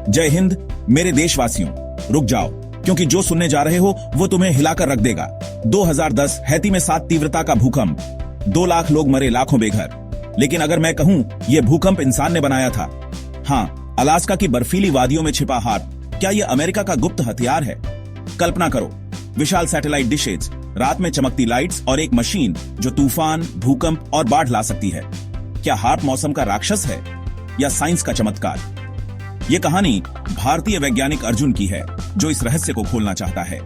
जय हिंद मेरे देशवासियों, रुक जाओ क्योंकि जो सुनने जा रहे हो वो तुम्हें हिलाकर रख देगा। 2010 हैती में 7 तीव्रता का भूकंप, 2 लाख लोग मरे, लाखों बेघर। लेकिन अगर मैं कहूं यह भूकंप इंसान ने बनाया था, हाँ, अलास्का की बर्फीली वादियों में छिपा हार्प, क्या यह अमेरिका का गुप्त हथियार है? कल्पना करो, विशाल सैटेलाइट डिशेज, रात में चमकती लाइट्स और एक मशीन जो तूफान, भूकंप और बाढ़ ला सकती है। क्या हार्प मौसम का राक्षस है या साइंस का चमत्कार? यह कहानी भारतीय वैज्ञानिक अर्जुन की है जो इस रहस्य को खोलना चाहता है।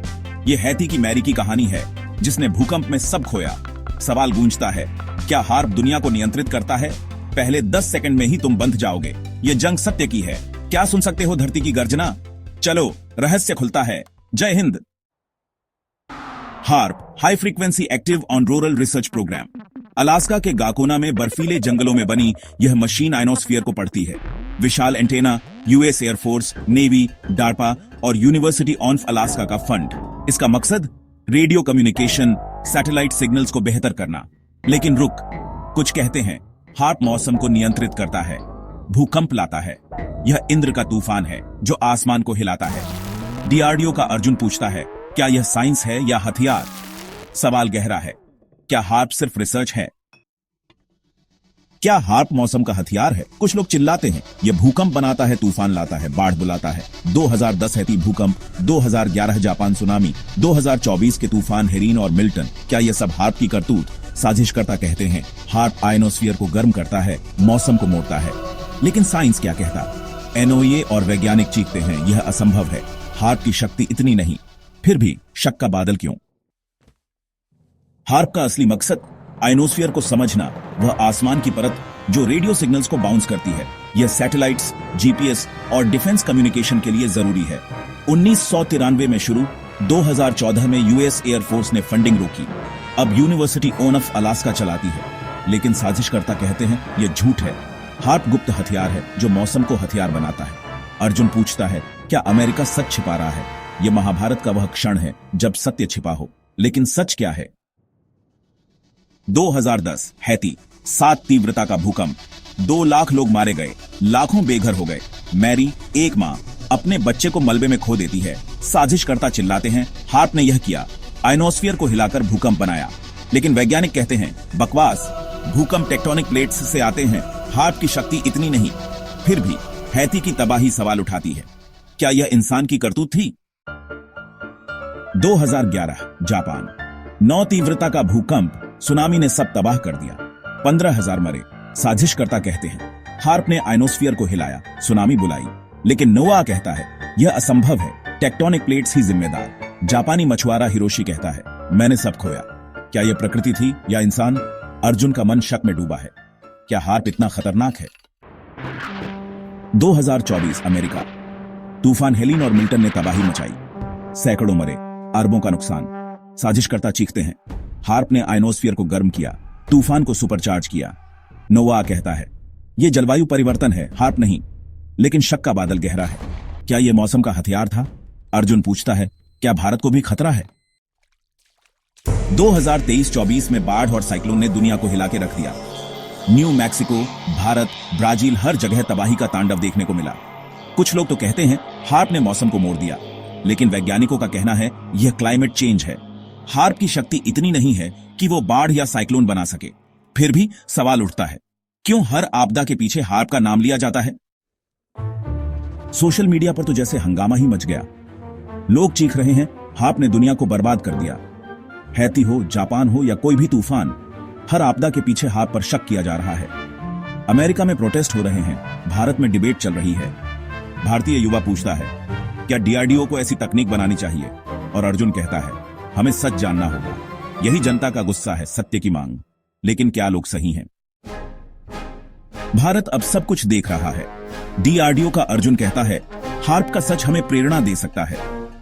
यह हैती की मैरी की कहानी है जिसने भूकंप में सब खोया। सवाल गूंजता है, क्या हार्प दुनिया को नियंत्रित करता है? पहले 10 सेकंड में ही तुम बंध जाओगे। यह जंग सत्य की है। क्या सुन सकते हो धरती की गर्जना? चलो, रहस्य खुलता है। जय हिंद। HAARP, high frequency active auroral research program. Alaska के गाकोना में बर्फीले जंगलों में बनी यह मशीन आयनोस्फीयर को पढ़ती है। विशाल antenna, US Air Force, navy, DARPA और यूनिवर्सिटी ऑफ अलास्का का फंड। इसका मकसद रेडियो कम्युनिकेशन, सैटेलाइट सिग्नल्स को बेहतर करना। लेकिन रुक, कुछ कहते हैं हार्प मौसम को नियंत्रित करता है, भूकंप लाता है। यह इंद्र का तूफान है जो आसमान को हिलाता है। डीआरडीओ का अर्जुन पूछता है, क्या यह साइंस है या हथियार? सवाल गहरा है। क्या हार्प सिर्फ रिसर्च है? क्या हार्प मौसम का हथियार है? कुछ लोग चिल्लाते हैं यह भूकंप बनाता है, तूफान लाता है, बाढ़ बुलाता है। 2010 हैती भूकंप, 2011 जापान सुनामी, 2024 के तूफान हेरीन और मिल्टन, क्या यह सब हार्प की करतूत? साजिशकर्ता कहते हैं हार्प आयनोस्फीयर को गर्म करता है, मौसम को मोड़ता है। लेकिन साइंस क्या कहता? एनओए और वैज्ञानिक चीखते हैं यह असंभव है, हार्प की शक्ति इतनी नहीं। फिर भी शक का बादल क्यों? हार्प का असली मकसद आयनोस्फीयर को समझना, वह आसमान की परत जो रेडियो सिग्नल्स को बाउंस करती है। यह सैटेलाइट्स, जीपीएस और डिफेंस कम्युनिकेशन के लिए जरूरी है। 1993 में शुरू, 2014 में यूएस एयरफोर्स ने फंडिंग रोकी। अब यूनिवर्सिटी ऑफ अलास्का चलाती है। लेकिन साजिशकर्ता कहते हैं यह झूठ है। हार्प गुप्त हथियार है जो मौसम को हथियार बनाता है। अर्जुन पूछता है, क्या अमेरिका सच छिपा रहा है? यह महाभारत का वह क्षण है जब सत्य छिपा हो। लेकिन सच क्या है? 2010 हैती, 7 तीव्रता का भूकंप, 2 लाख लोग मारे गए, लाखों बेघर हो गए। मैरी, एक मां, अपने बच्चे को मलबे में खो देती है। साजिशकर्ता चिल्लाते हैं हार्प ने यह किया, आयनोस्फीयर को हिलाकर भूकंप बनाया। लेकिन वैज्ञानिक कहते हैं बकवास, भूकंप टेक्टोनिक प्लेट्स से आते हैं, हार्प की शक्ति इतनी नहीं। फिर भी हैती की तबाही सवाल उठाती है, क्या यह इंसान की करतूत थी? 2011 जापान, 9 तीव्रता का भूकंप, सुनामी ने सब तबाह कर दिया, 15,000 मरे। साजिशकर्ता कहते हैं हार्प ने आयनोस्फीयर को हिलाया, सुनामी बुलाई। लेकिन नोआ कहता है यह असंभव है, टेक्टोनिक प्लेट्स ही जिम्मेदार। जापानी मछुआरा हिरोशी कहता है मैंने सब खोया। क्या यह प्रकृति थी या इंसान? अर्जुन का मन शक में डूबा है। क्या हार्प इतना खतरनाक है? 2024 अमेरिका, तूफान हेलीन और मिल्टन ने तबाही मचाई, सैकड़ों मरे, अरबों का नुकसान। साजिशकर्ता चीखते हैं हार्प ने आयनोस्फीयर को गर्म किया, तूफान को सुपरचार्ज किया। नोआ कहता है यह जलवायु परिवर्तन है, हार्प नहीं। लेकिन शक का बादल गहरा है। क्या यह मौसम का हथियार था? अर्जुन पूछता है क्या भारत को भी खतरा है? 2023-24 में बाढ़ और साइक्लोन ने दुनिया को हिला के रख दिया। न्यू मैक्सिको, भारत, ब्राजील, हर जगह तबाही का तांडव देखने को मिला। कुछ लोग तो कहते हैं हार्प ने मौसम को मोड़ दिया। लेकिन वैज्ञानिकों का कहना है यह क्लाइमेट चेंज है। हार्प की शक्ति इतनी नहीं है कि वो बाढ़ या साइक्लोन बना सके। फिर भी सवाल उठता है, क्यों हर आपदा के पीछे हार्प का नाम लिया जाता है? सोशल मीडिया पर तो जैसे हंगामा ही मच गया। लोग चीख रहे हैं हार्प ने दुनिया को बर्बाद कर दिया। हैती हो, जापान हो या कोई भी तूफान, हर आपदा के पीछे हार्प पर शक किया जा रहा है। अमेरिका में प्रोटेस्ट हो रहे हैं, भारत में डिबेट चल रही है। भारतीय युवा पूछता है क्या डीआरडीओ को ऐसी तकनीक बनानी चाहिए? और अर्जुन कहता है हमें सच जानना होगा। यही जनता का गुस्सा है, सत्य की मांग। लेकिन क्या लोग सही हैं? भारत अब सब कुछ देख रहा है। डीआरडीओ का अर्जुन कहता है हार्प का सच हमें प्रेरणा दे सकता है।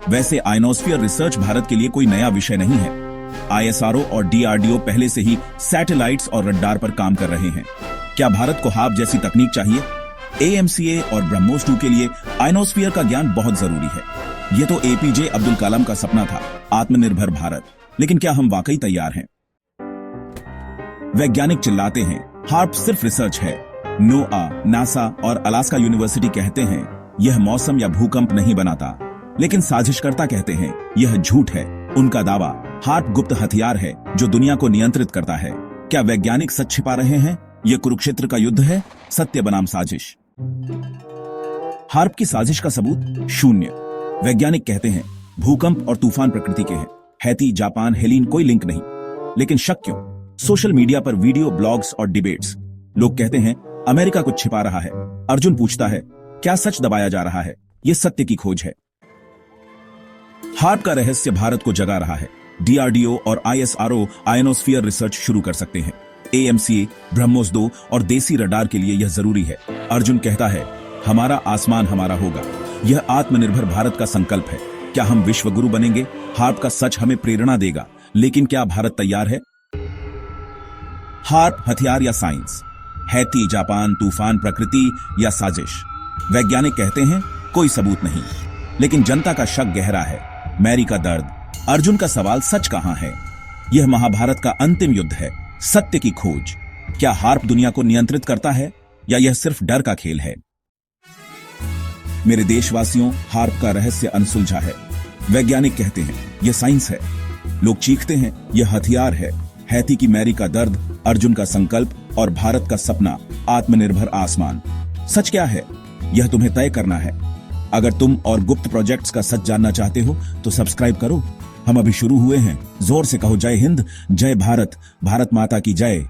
वैसे आयनोस्फीयर रिसर्च भारत के लिए कोई नया विषय नहीं है। आईएसआरओ और डीआरडीओ पहले से ही सैटेलाइट्स और रडार पर काम कर रहे हैं। क्या भारत को हार्प जैसी तकनीक चाहिए? एएमसीए और ब्रह्मोस 2 के लिए आयनोस्फीयर का ज्ञान बहुत जरूरी है। यह तो एपीजे अब्दुल कलाम का सपना था, आत्मनिर्भर भारत। लेकिन क्या हम वाकई तैयार हैं? वैज्ञानिक चिल्लाते हैं हार्प सिर्फ रिसर्च है। नोआ, नासा और अलास्का यूनिवर्सिटी कहते हैं यह मौसम या भूकंप नहीं बनाता, लेकिन साजिशकर्ता कहते हैं यह झूठ है। उनका दावा हार्प गुप्त हथियार है जो दुनिया को नियंत्रित करता है। क्या वैज्ञानिक सच छिपा रहे हैं? यह कुरुक्षेत्र का युद्ध है, सत्य बनाम साजिश। हार्प की साजिश का सबूत शून्य। वैज्ञानिक कहते हैं भूकंप और तूफान प्रकृति के हैं। हैती, जापान, हेलीन कोई लिंक नहीं। लेकिन शक क्यों? सोशल मीडिया पर वीडियो, ब्लॉग्स और डिबेट्स। लोग कहते हैं अमेरिका कुछ छिपा रहा है। अर्जुन पूछता है क्या सच दबाया जा रहा है? यह सत्य की खोज है। हार्प का रहस्य भारत को जगा रहा है। डीआरडीओ और आईएसआरओ आयनोस्फीयर रिसर्च शुरू कर सकते हैं। एएमसीए, ब्रह्मोस 2 और देसी रडार के लिए यह जरूरी है। अर्जुन कहता है हमारा आसमान हमारा होगा। यह आत्मनिर्भर भारत का संकल्प है। क्या हम विश्व गुरु बनेंगे? हार्प का सच हमें प्रेरणा देगा, लेकिन क्या भारत तैयार है? हार्प हथियार या साइंस? हैती, जापान, तूफान प्रकृति या साजिश? वैज्ञानिक कहते हैं कोई सबूत नहीं, लेकिन जनता का शक गहरा है। मैरी का दर्द, अर्जुन का सवाल, सच कहां है? यह महाभारत का अंतिम युद्ध है, सत्य की खोज। क्या हार्प दुनिया को नियंत्रित करता है या यह सिर्फ डर का खेल है? मेरे देशवासियों, हार्प का रहस्य अनसुलझा है। वैज्ञानिक कहते हैं यह साइंस है। लोग चीखते हैं यह हथियार है। हैती की मैरी का दर्द, अर्जुन का संकल्प और भारत का सपना, आत्मनिर्भर आसमान। सच क्या है यह तुम्हें तय करना है। अगर तुम और गुप्त प्रोजेक्ट्स का सच जानना चाहते हो तो सब्सक्राइब करो। हम अभी शुरू हुए हैं। जोर से कहो जय हिंद, जय भारत, भारत माता की जय।